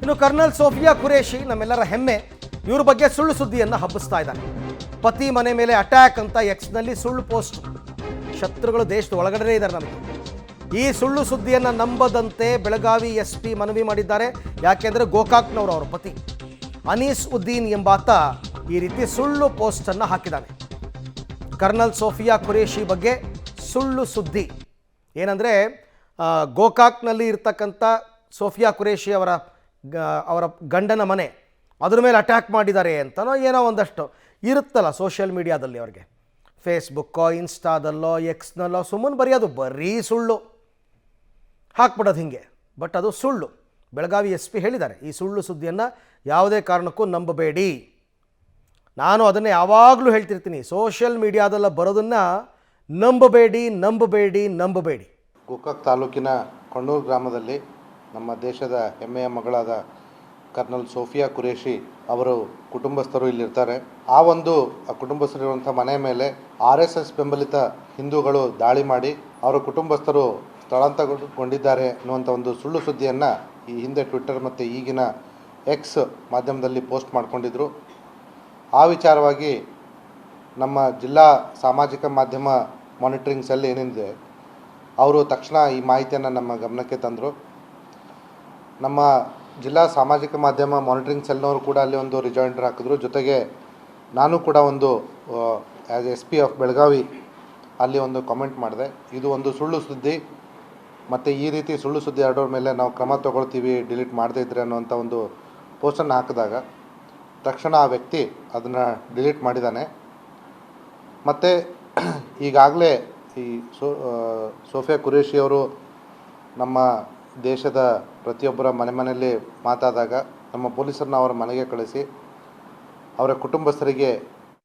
ಇನ್ನು kernel Sophia Qureshi ನಮ್ಮೆಲ್ಲರ ಹೆಮ್ಮೆ. ಇವ್ರ ಬಗ್ಗೆ ಸುಳ್ಳು ಸುದ್ದಿಯನ್ನು ಹಬ್ಬಿಸ್ತಾ ಇದ್ದಾರೆ. ಪತಿ ಮನೆ ಮೇಲೆ ಅಟ್ಯಾಕ್ ಅಂತ ಎಕ್ಸ್ನಲ್ಲಿ ಸುಳ್ಳು ಪೋಸ್ಟ್. ಶತ್ರುಗಳು ದೇಶದ ಒಳಗಡೆ ಇದ್ದಾರೆ ನಮಗೆ. ಈ ಸುಳ್ಳು ಸುದ್ದಿಯನ್ನು ನಂಬದಂತೆ ಬೆಳಗಾವಿ SP ಮನವಿ ಮಾಡಿದ್ದಾರೆ. ಯಾಕೆಂದರೆ ಗೋಕಾಕ್ನವರು ಅವರ ಪತಿ ಅನೀಸ್ ಉದ್ದೀನ್ ಎಂಬಾತ ಈ ರೀತಿ ಸುಳ್ಳು ಪೋಸ್ಟನ್ನು ಹಾಕಿದ್ದಾನೆ. ಕರ್ನಲ್ ಸೋಫಿಯಾ ಖುರೇಶಿ ಬಗ್ಗೆ ಸುಳ್ಳು ಸುದ್ದಿ ಏನಂದರೆ, ಗೋಕಾಕ್ನಲ್ಲಿ ಇರ್ತಕ್ಕಂಥ ಸೋಫಿಯಾ ಖುರೇಶಿ ಅವರ ಗಂಡನ ಮನೆ, ಅದ್ರ ಮೇಲೆ ಅಟ್ಯಾಕ್ ಮಾಡಿದ್ದಾರೆ ಅಂತನೋ ಏನೋ ಒಂದಷ್ಟು ಇರುತ್ತಲ್ಲ ಸೋಷಿಯಲ್ ಮೀಡಿಯಾದಲ್ಲಿ. ಅವ್ರಿಗೆ ಫೇಸ್ಬುಕ್ಕೋ ಇನ್ಸ್ಟಾದಲ್ಲೋ ಎಕ್ಸ್ನಲ್ಲೋ ಸುಮ್ಮನೆ ಬರೆಯೋದು, ಬರೀ ಸುಳ್ಳು ಹಾಕ್ಬಿಡೋದು ಹಿಂಗೆ. ಬಟ್ ಅದು ಸುಳ್ಳು. ಬೆಳಗಾವಿ SP ಹೇಳಿದ್ದಾರೆ, ಈ ಸುಳ್ಳು ಸುದ್ದಿಯನ್ನು ಯಾವುದೇ ಕಾರಣಕ್ಕೂ ನಂಬಬೇಡಿ. ನಾನು ಅದನ್ನು ಯಾವಾಗಲೂ ಹೇಳ್ತಿರ್ತೀನಿ, ಸೋಷಿಯಲ್ ಮೀಡಿಯಾದಲ್ಲ ಬರೋದನ್ನು ನಂಬಬೇಡಿ ನಂಬಬೇಡಿ ನಂಬಬೇಡಿ. ಗೋಕಾಕ್ ತಾಲೂಕಿನ ಕೊಂಡೂರು ಗ್ರಾಮದಲ್ಲಿ ನಮ್ಮ ದೇಶದ ಹೆಮ್ಮೆಯ ಮಗಳಾದ ಕರ್ನಲ್ ಸೋಫಿಯಾ ಖುರೇಶಿ ಅವರು ಕುಟುಂಬಸ್ಥರು ಇಲ್ಲಿರ್ತಾರೆ. ಆ ಕುಟುಂಬಸ್ಥರಿರುವಂಥ ಮನೆ ಮೇಲೆ RSS ಬೆಂಬಲಿತ ಹಿಂದೂಗಳು ದಾಳಿ ಮಾಡಿ ಅವರ ಕುಟುಂಬಸ್ಥರು ಸ್ಥಳಾಂತರಗೊಂಡಿದ್ದಾರೆ ಅನ್ನುವಂಥ ಒಂದು ಸುಳ್ಳು ಸುದ್ದಿಯನ್ನು ಈ ಹಿಂದೆ ಟ್ವಿಟ್ಟರ್ ಮತ್ತು ಈಗಿನ X ಮಾಧ್ಯಮದಲ್ಲಿ ಪೋಸ್ಟ್ ಮಾಡಿಕೊಂಡಿದ್ರು. ಆ ವಿಚಾರವಾಗಿ ನಮ್ಮ ಜಿಲ್ಲಾ ಸಾಮಾಜಿಕ ಮಾಧ್ಯಮ ಮಾನಿಟರಿಂಗ್ ಸೆಲ್ ಏನಿದೆ ಅವರು ತಕ್ಷಣ ಈ ಮಾಹಿತಿಯನ್ನು ನಮ್ಮ ಗಮನಕ್ಕೆ ತಂದರು. ನಮ್ಮ ಜಿಲ್ಲಾ ಸಾಮಾಜಿಕ ಮಾಧ್ಯಮ ಮಾನಿಟರಿಂಗ್ ಸೆಲ್ನವರು ಕೂಡ ಅಲ್ಲಿ ಒಂದು ರಿಜಾಯಿಂಡರ್ ಹಾಕಿದ್ರು. ಜೊತೆಗೆ ನಾನು ಕೂಡ ಒಂದು ಆ್ಯಸ್ SP ಆಫ್ ಬೆಳಗಾವಿ ಅಲ್ಲಿ ಒಂದು ಕಾಮೆಂಟ್ ಮಾಡಿದೆ. ಇದು ಒಂದು ಸುಳ್ಳು ಸುದ್ದಿ ಮತ್ತು ಈ ರೀತಿ ಸುಳ್ಳು ಸುದ್ದಿ ಹರಡೋರ ಮೇಲೆ ನಾವು ಕ್ರಮ ತೊಗೊಳ್ತೀವಿ, ಡಿಲೀಟ್ ಮಾಡದೇ ಇದ್ರೆ ಅನ್ನುವಂಥ ಒಂದು ಪೋಸ್ಟನ್ನು ಹಾಕಿದಾಗ ತಕ್ಷಣ ಆ ವ್ಯಕ್ತಿ ಅದನ್ನು ಡಿಲೀಟ್ ಮಾಡಿದ್ದಾನೆ. ಮತ್ತು ಈಗಾಗಲೇ ಈ ಸೋಫಿಯಾ ಖುರೇಶಿಯವರು ನಮ್ಮ ದೇಶದ ಪ್ರತಿಯೊಬ್ಬರ ಮನೆಯಲ್ಲಿ ಮಾತಾದಾಗ ನಮ್ಮ ಪೊಲೀಸರನ್ನ ಅವರ ಮನೆಗೆ ಕಳಿಸಿ ಅವರ ಕುಟುಂಬಸ್ಥರಿಗೆ